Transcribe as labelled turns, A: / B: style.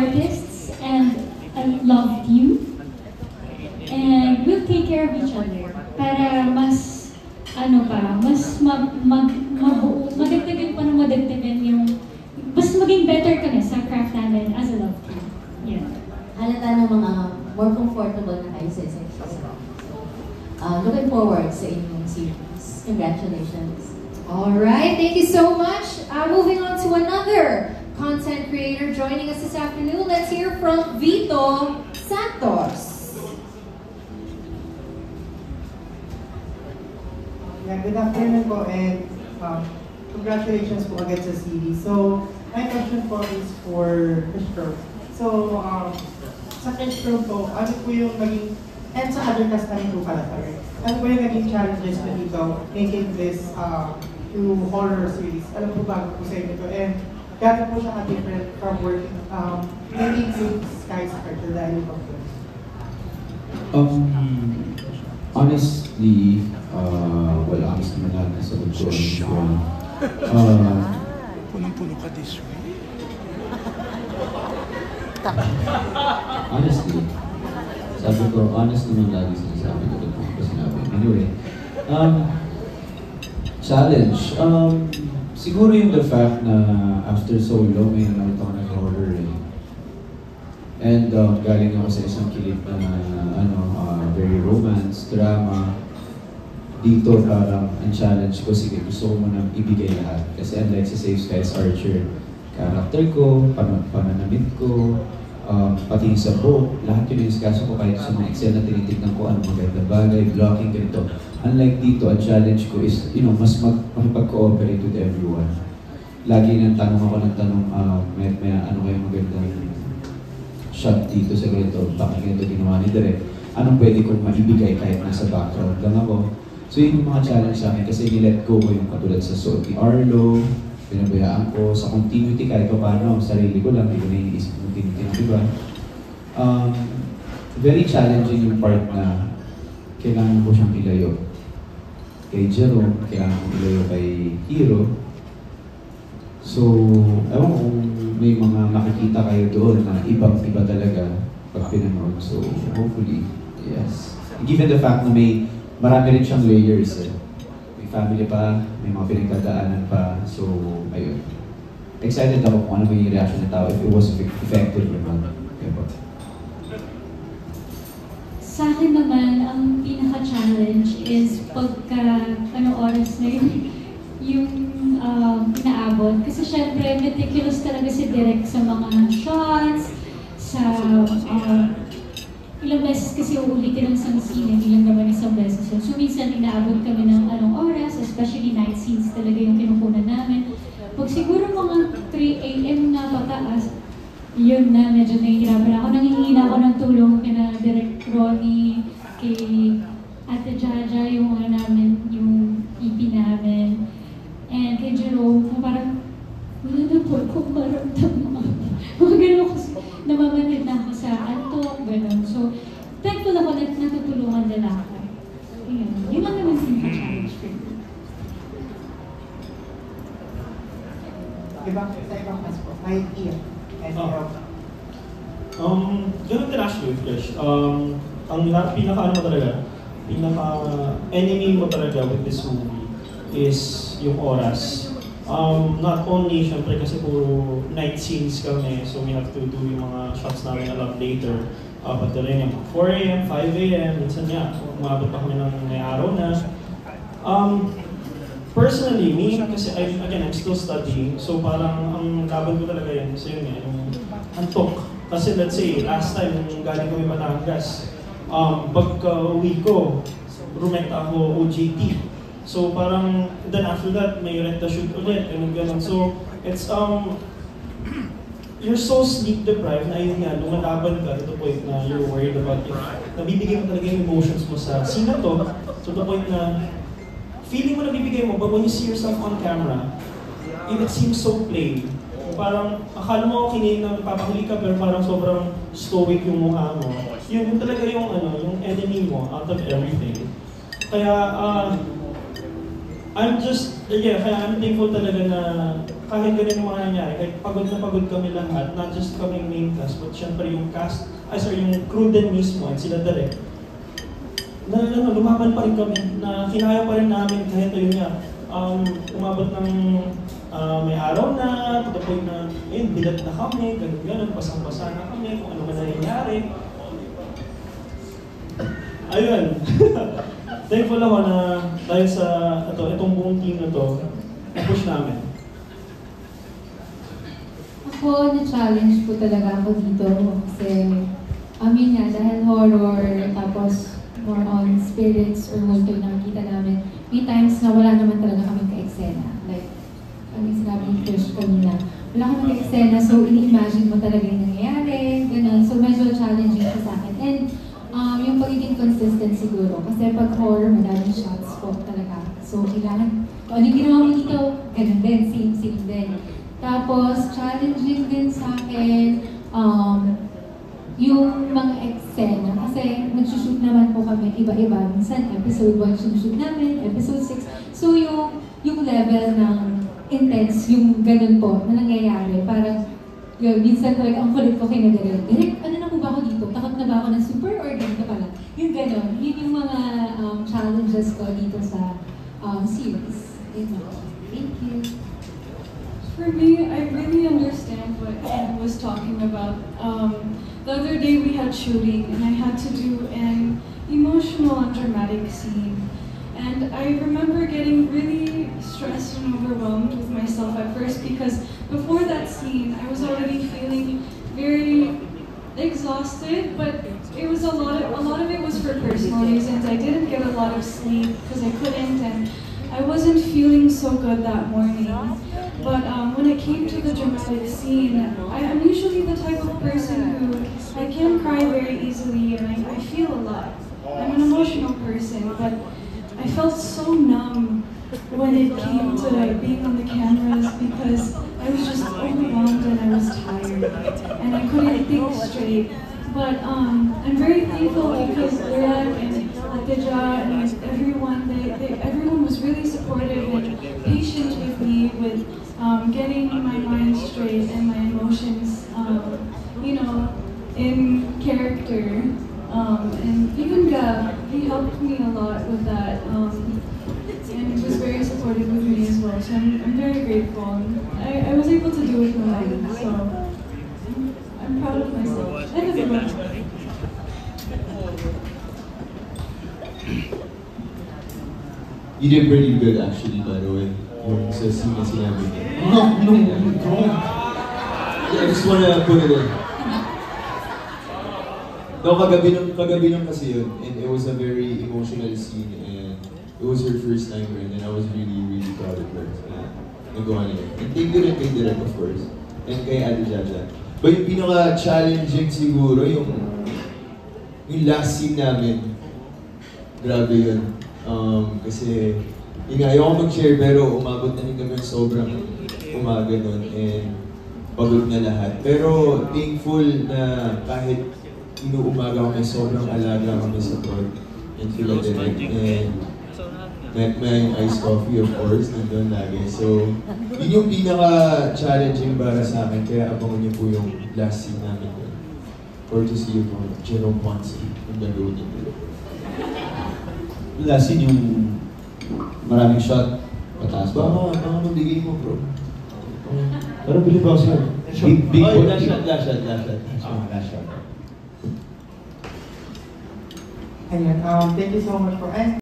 A: artists and loved you. And we'll take care of each other para mas, mas madagdagan pa ng madagdagan yung, mas maging better kami sa craft namin as a love team. Yeah.
B: Halata ng mga more comfortable na kayo sa isa't isa. Looking forward sa inyong series. Congratulations.
C: Alright, thank you so much. Moving on to another content creator joining us this afternoon. Let's hear from Vito Santos.
D: Yeah, good afternoon po and congratulations po agad sa series. So, my question po is for Christoph. So, sa Christoph po, ano po yung naging, and sa other cast na rin po pala, sorry. Ano po yung naging challenges na dito making this through horror series? Alam po bago po sa inyo to. And gano'n po siya ka-different from working, making with Sky Sparkle dahil po po.
E: Honestly, well, honest naman lahat na sagot ko.
F: Punong-puno ka this way.
E: Honestly, sabi ko, honest naman lagi sinasabi ko. Ito ko sinabi. Anyway, challenge. Siguro yung the fact na after so long, may nanood ako nag-horror eh. And galing ako sa isang kilid na very romance, drama. Dito parang ang challenge ko, sige, gusto ko munang ibigay lahat. Kasi unlike sa Safe Skies Archer, character ko, pananamit ko, pati sa book, lahat yun yung iskaso ko kahit sa mga Excel na tinitignan ko, ano maganda bagay, blocking, ganito. Unlike dito, ang challenge ko is, mas makipag-cooperate with everyone. Lagi nang tanong ako ng tanong, may ano kayo magandang shot dito sa ganito, bakit ganito ginawa ni Direk, anong pwede kong maibigay kahit nasa background lang ako. So yun yung mga challenge sa akin kasi nilet go ko yung katulad sa suot ni Arlo, pinabayaan ko sa continuity kahit pa paano, sarili ko lang, hindi ko naiisip ng continuity ng iba. Very challenging yung part na kailangan ko siyang ilayo. Kay Jerome, kailangan ko ilayo kay Hero. So, ewan kung may mga makikita kayo doon na ibang-iba talaga pag pinanood. So, hopefully, yes. Given the fact na marami rin siyang layers eh. May family pa, may mga pinagdadaanan pa. So, ayun. Excited ako kung ano ba yung reaction ng tao if it was effective or not. Okay po.
A: Sa akin naman, ang pinaka-challenge is pagka oras na yung inaabot. Kasi syempre, meticulous talaga si Direk sa mga shots, sa ilang beses kasi uulitin ang isang scene, hindi lang naman isang beses. So minsan inaabot kami ng anong oras, especially night scenes talaga yung kinukunan namin. Pag siguro mga 3 AM na pataas, yun na, medyo nahihirapan ako. Nangihingi ako ng tulong kina Direk Ronnie, kay Ate Jaja, yung namin, yung EP namin. And kay Jerome, na parang, wala na po akong maramdaman. Mga gano'n ko, namamanid na ako sa antok, gano'n. So, thankful ako na natutulungan nila ako. Yun lang naman yung challenge ko.
D: Sa ibang mas po, may Ian.
G: Ganun din actually, Fresh. Ang pinaka-enemy mo talaga with this movie is yung oras. Not only, syempre kasi puro night scenes kami, so we have to do yung mga shots namin a lot later. Pati rin yung 4 AM, 5 AM, minsan nga, umabot pa kami ng may araw na. Personally, me, kasi I'm still studying, so parang ang laban ko talaga yan, kasi yun yung antok. Kasi let's say, last time, nung galing kami Batangas, pagka-uwi ko, rumenta ako OJT. So parang, then after that, may rent the shoot ulit, and ganun. So, it's, you're so sleep deprived na yun nga, lumalaban ka to the point na you're worried about it. Nabibigay mo talaga yung emotions mo sa scene na to, to the point na feeling mo nabibigay mo, but when you see yourself on camera, it seems so plain. Parang, akala mo kinilig na papahuli ka, pero parang sobrang stoic yung mukha mo. Yun talaga yung, yung enemy mo out of everything. Kaya, I'm thankful talaga na kahit ganun yung mga nangyari, kahit pagod na pagod kami lahat, not just kami main cast, but syempre yung cast, yung crew din mismo, at sila direct, lumaban pa rin kami, na kinaya pa rin namin kahit yun nga, umabot ng may araw na, to the point na, ayun, bilat na kami, ganun, basang-basa na kami, kung ano man nangyayari. Ayun. Thankful ako na dahil sa itong buong team na to, na-push namin.
A: Ako, na-challenge po talaga ako dito kasi amin nga, dahil horror, tapos more on spirits or multo na nakikita namin, may times na wala naman talaga kami ka-eksena. Like, ang sinabi ni Trish kanina, wala kami ka-eksena, so ini-imagine mo talaga yung nangyayari, ganun. So medyo challenging siya sa akin. And yung pagiging consistent siguro, kasi pag horror, madaming shots po talaga. So kailangan, kung ano yung ginawa mo dito, ganun din, same din. Tapos, challenging din sa akin, yung mga eksena, kasi nag-shoot naman po kami iba-iba. Minsan, episode 1 sinushoot namin, episode 6. So, yung level ng intense, yung ganun po, na nangyayari. Parang, yun, minsan talaga ang kulit ko kinagalit. Direk, ano na po ba ako dito? Takot na ba ako ng super or ganito pala? Yung ganun. Yun yung mga challenges ko dito sa series. Thank you.
H: For me, I really understand what Ed was talking about. The other day we had shooting and I had to do an emotional and dramatic scene. And I remember getting really stressed and overwhelmed with myself at first because before that scene, I was already feeling very exhausted, but it was a lot of it was for personal reasons. I didn't get a lot of sleep because I couldn't, and I wasn't feeling so good that morning. But when it came to the dramatic scene, I'm usually the type of person who I can cry very easily and I feel a lot. I'm an emotional person, but I felt so numb when it came to being on the cameras because I was just overwhelmed and I was tired and I couldn't think straight. But I'm very thankful because Lyra and Atija and everyone, everyone was really supportive and patient with me with getting my mind straight and my emotions, in character. And even Gab, he helped me a lot with that, and was very supportive with me as well. So I'm very grateful. I was able to do it alone, so I'm proud of myself and everyone.
E: You did pretty good actually, by the way. Yung sa scene na sinabi niya. No. Yeah, I just wanna put it in. No, kagabi nung kasi yun, and it was a very emotional scene, and it was her first time rin, and I was really, really proud of her. Nagawa niya. And thank you rin kay Direk, of course, and kay Ate Jaja. But yung pinaka-challenging siguro, yung last scene namin, grabe yun. Kasi, yun nga, ayoko mag-share, pero umabot na rin kami sobrang umaga nun, and pagod na lahat. Pero thankful na kahit inuumaga kami, sobrang alaga kami sa prod in Philadelphia. And may iced coffee, of course, nandun lagi. So, yun yung pinaka-challenging para sa akin. Kaya abangan niyo po yung last scene namin doon. Or to see yung Jerome Ponce, yung gagawin niyo.
I: Last scene yung maraming shot, pataas ba?
E: Baka magbigay mo, bro.
I: Pero bilib ako sa'yo. Big
E: Oh,
I: boy.
E: last shot.
I: Last shot.
D: Ayan, thank you so much for